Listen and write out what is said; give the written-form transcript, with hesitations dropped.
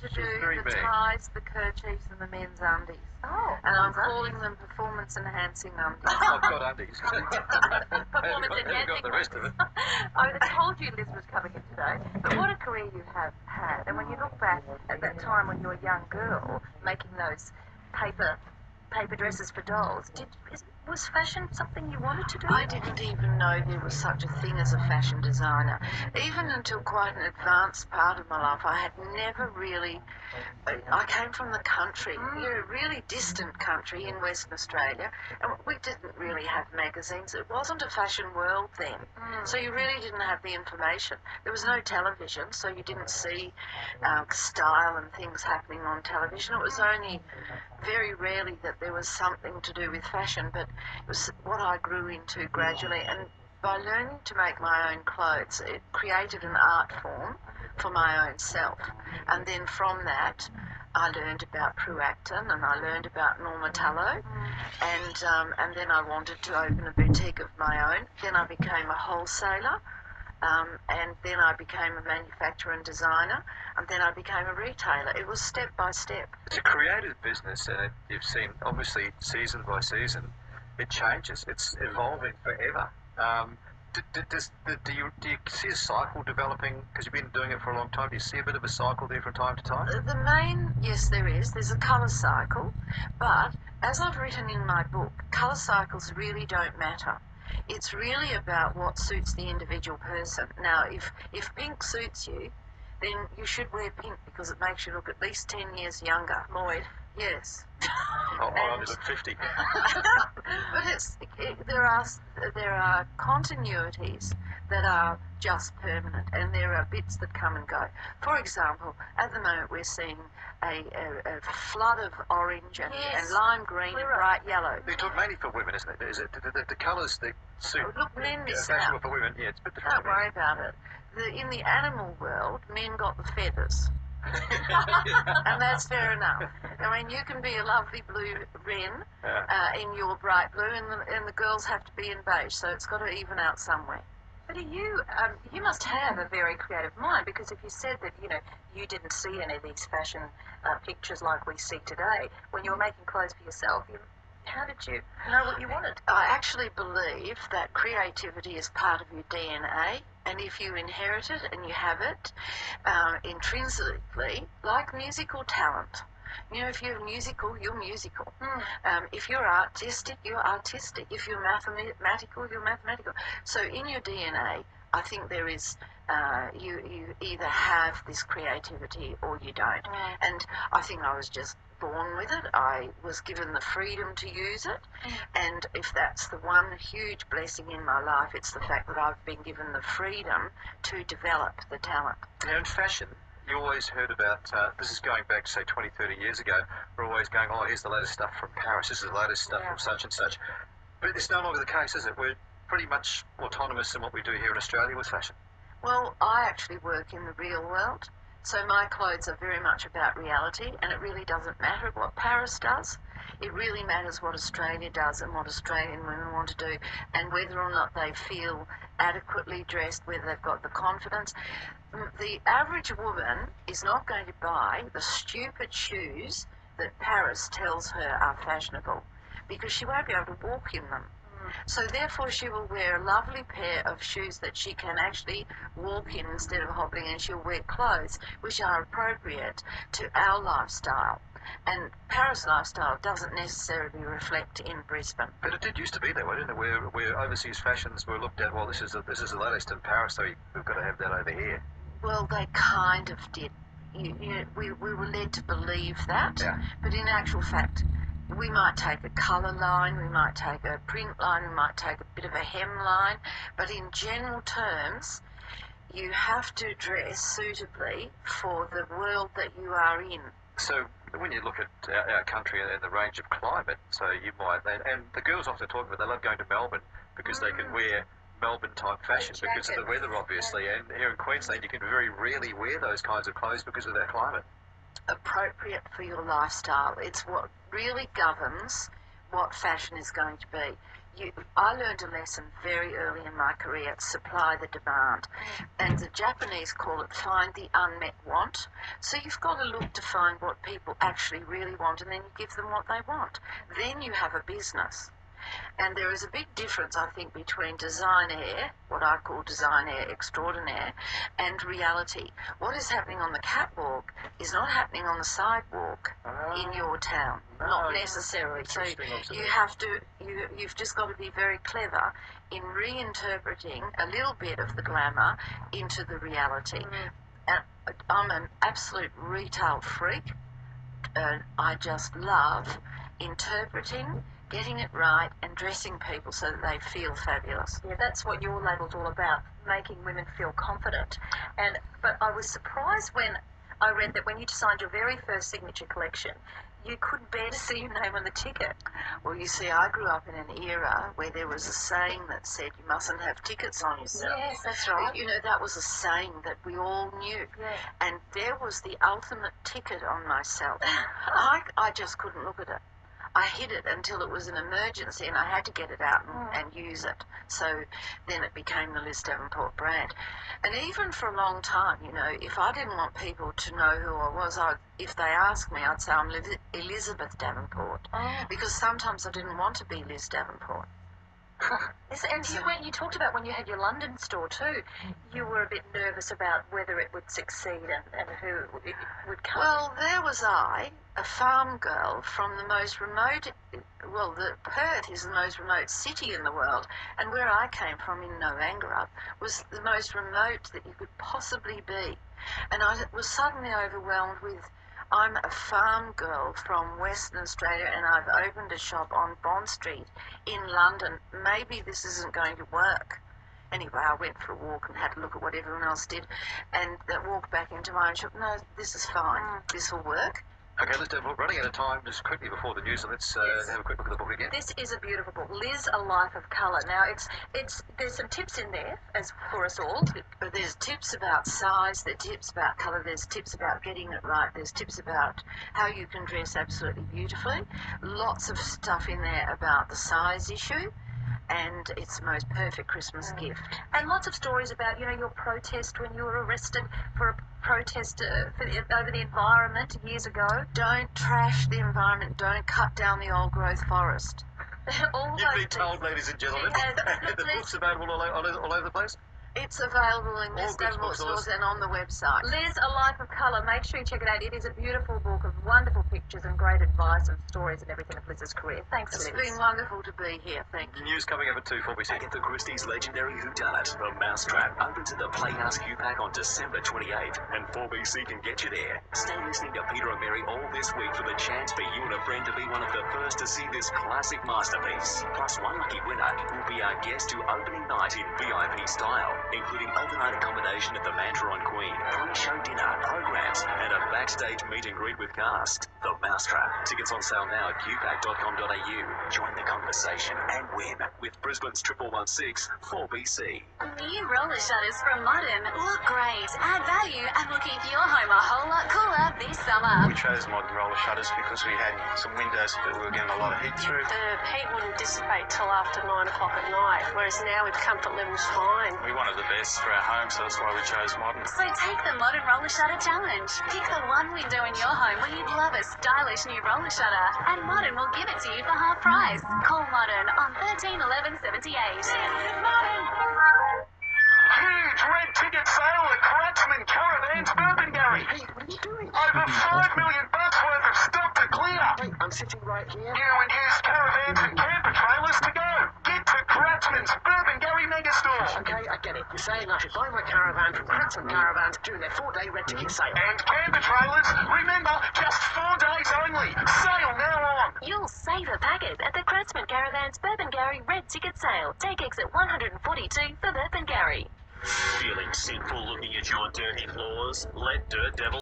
to She do was very the big. ties, the kerchiefs and the men's undies. Oh, And I'm calling them performance enhancing undies. I've got undies. Performance Haven't got the rest of it. I told you Liz was coming in today, but what a career you have had. And when you look back at that time when you were a young girl making those paper dresses for dolls, was fashion something you wanted to do? I didn't even know there was such a thing as a fashion designer. Even until quite an advanced part of my life, I had never really... I came from the country, a really distant country in Western Australia, and we didn't really have magazines. It wasn't a fashion world then, so you really didn't have the information. There was no television, so you didn't see style and things happening on television. It was only very rarely that there was something to do with fashion, but it was what I grew into gradually. And by learning to make my own clothes, it created an art form for my own self. And then from that, I learned about Pruacton and I learned about Norma Tallow, and then I wanted to open a boutique of my own. Then I became a wholesaler, and then I became a manufacturer and designer, and then I became a retailer. It was step by step. It's a creative business, and you've seen, obviously, season by season, it changes. It's evolving forever. Do you see a cycle developing? Because you've been doing it for a long time. Do you see a bit of a cycle there from time to time? Yes, there is. There's a colour cycle, but as I've written in my book, colour cycles really don't matter. It's really about what suits the individual person. Now, if pink suits you, then you should wear pink because it makes you look at least 10 years younger. Moyd. Yes. I only look 50. But there are continuities that are just permanent, and there are bits that come and go. For example, at the moment we're seeing a flood of orange and lime green and bright yellow. You're talking mainly for women, isn't it? Is it the colours that suit? Look, men miss fashionable out. for women. Yeah, it's a bit different. Don't worry about it. In the animal world, men got the feathers. And that's fair enough. I mean, you can be a lovely blue wren in your bright blue, and the girls have to be in beige, so it's got to even out somewhere. But you must have a very creative mind, because if you said that, you didn't see any of these fashion pictures like we see today, when you were making clothes for yourself, how did you know what you wanted? I actually believe that creativity is part of your DNA, and if you inherit it and you have it intrinsically, like musical talent. If you're musical, you're musical. If you're artistic, you're artistic. If you're mathematical, you're mathematical. So in your DNA, I think there is, you either have this creativity or you don't. And I think I was just born with it. I was given the freedom to use it. And if that's the one huge blessing in my life, it's the fact that I've been given the freedom to develop the talent. Now, in fashion, you always heard about, this is going back, say, 20, 30 years ago, we're always going, oh, here's the latest stuff from Paris, this is the latest stuff from such and such. But it's no longer the case, is it? We're pretty much autonomous in what we do here in Australia with fashion. Well, I actually work in the real world, so my clothes are very much about reality, and it really doesn't matter what Paris does. It really matters what Australia does and what Australian women want to do, and whether or not they feel adequately dressed, whether they've got the confidence. The average woman is not going to buy the stupid shoes that Paris tells her are fashionable, because she won't be able to walk in them. So therefore she will wear a lovely pair of shoes that she can actually walk in instead of hobbling, and she'll wear clothes which are appropriate to our lifestyle. And Paris lifestyle doesn't necessarily reflect in Brisbane. But it did used to be that way, didn't it? Where overseas fashions were looked at, well, this is the latest in Paris, so we've got to have that over here. Well, they kind of did. We were led to believe that, but in actual fact, we might take a colour line, we might take a print line, we might take a bit of a hem line, but in general terms, you have to dress suitably for the world that you are in. So when you look at our country and the range of climate, so you might, and the girls often talk about they love going to Melbourne because they can wear Melbourne type fashion because of the weather, obviously, and here in Queensland you can very rarely wear those kinds of clothes because of that climate. Appropriate for your lifestyle. It's what really governs what fashion is going to be. I learned a lesson very early in my career: supply the demand. And the Japanese call it find the unmet want. So you've got to look to find what people actually really want, and then you give them what they want. Then you have a business. And there is a big difference, I think, between designaire, what I call designaire extraordinaire, and reality. What is happening on the catwalk is not happening on the sidewalk in your town, not necessarily. So you have to, you've just got to be very clever in reinterpreting a little bit of the glamour into the reality. And I'm an absolute retail freak. I just love interpreting, getting it right, and dressing people so that they feel fabulous. Yeah, that's what your label's all about, making women feel confident. But I was surprised when I read that when you signed your very first signature collection, you couldn't bear to see your name on the ticket. Well, you see, I grew up in an era where there was a saying that said you mustn't have tickets on yourself. Yes, that's right. You know, that was a saying that we all knew. Yeah. And there was the ultimate ticket on myself. I just couldn't look at it. I hid it until it was an emergency and I had to get it out and use it. So then it became the Liz Davenport brand. And even for a long time, you know, if I didn't want people to know who I was, if they asked me, I'd say I'm Elizabeth Davenport. Because sometimes I didn't want to be Liz Davenport. Yes, and you talked about when you had your London store too, you were a bit nervous about whether it would succeed and who it would come. Well, there was I, a farm girl from the most remote, Perth is the most remote city in the world, and where I came from in Noangarup was the most remote that you could possibly be. And I was suddenly overwhelmed with, I'm a farm girl from Western Australia and I've opened a shop on Bond Street in London. Maybe this isn't going to work. Anyway, I went for a walk and had a look at what everyone else did and walked back into my own shop. No, this is fine. This will work. Okay, let's running out of time just quickly before the news, so let's have a quick look at the book again. This is a beautiful book, Liz, A Life of Colour. Now, there's some tips in there as for us all. But there's tips about size, there's tips about colour, there's tips about getting it right, there's tips about how you can dress absolutely beautifully. Lots of stuff in there about the size issue, and it's the most perfect Christmas gift. And lots of stories about, you know, your protest when you were arrested for a protest over the environment years ago. Don't trash the environment, don't cut down the old growth forest. You've been told, ladies and gentlemen. The book's available all over the place? It's available in Liz Davenport stores and on the website. Liz, A Life of Colour. Make sure you check it out. It is a beautiful book of wonderful pictures and great advice and stories and everything of Liz's career. Thanks, Liz. It's been wonderful to be here. Thank you. News coming up at 2:40. Agatha Christie's legendary whodunit, The Mousetrap, opens at the Playhouse QPAC on December 28th, and 4BC can get you there. Stay listening to Peter and Mary all this week for the chance for you and a friend to be one of the first to see this classic masterpiece. Plus, one lucky winner will be our guest to opening night in VIP style, including overnight accommodation at the Mantra on Queen, pre-show dinner, programs, and a backstage meet and greet with cast. The Mousetrap. Tickets on sale now at qpac.com.au. Join the conversation and win with Brisbane's 1116 4BC. New roller shutters from Modern look great, add value, and will keep your home a whole lot cooler this summer. We chose Modern roller shutters because we had some windows that we were getting a lot of heat through. The heat wouldn't dissipate till after 9 o'clock at night, whereas now with comfort levels fine. We wanted the best for our home, so that's why we chose Modern. So take the Modern Roller Shutter Challenge. Pick the one window in your home where you'd love a stylish new roller shutter, and Modern will give it to you for half price. Call Modern on 13 11 78. Huge red ticket sale at Kratzman Caravans, Burpengary. Hey, what are you doing? Over $5 million worth of stock to clear. Wait, I'm sitting right here. New and used caravans and camper trailers to go. Get to Kratzman's Burpengary Megastore. Okay, I get it. You're saying I should buy my caravan from Kratzman Caravans during their 4-day red ticket sale. And camper trailers, remember, just 4 days only. Sale now on. You'll save a packet at the Kratzman Caravans Burpengary Red Ticket Sale. Take exit 142 for Burpengary. Feeling sinful looking at your dirty floors? Let Dirt Devil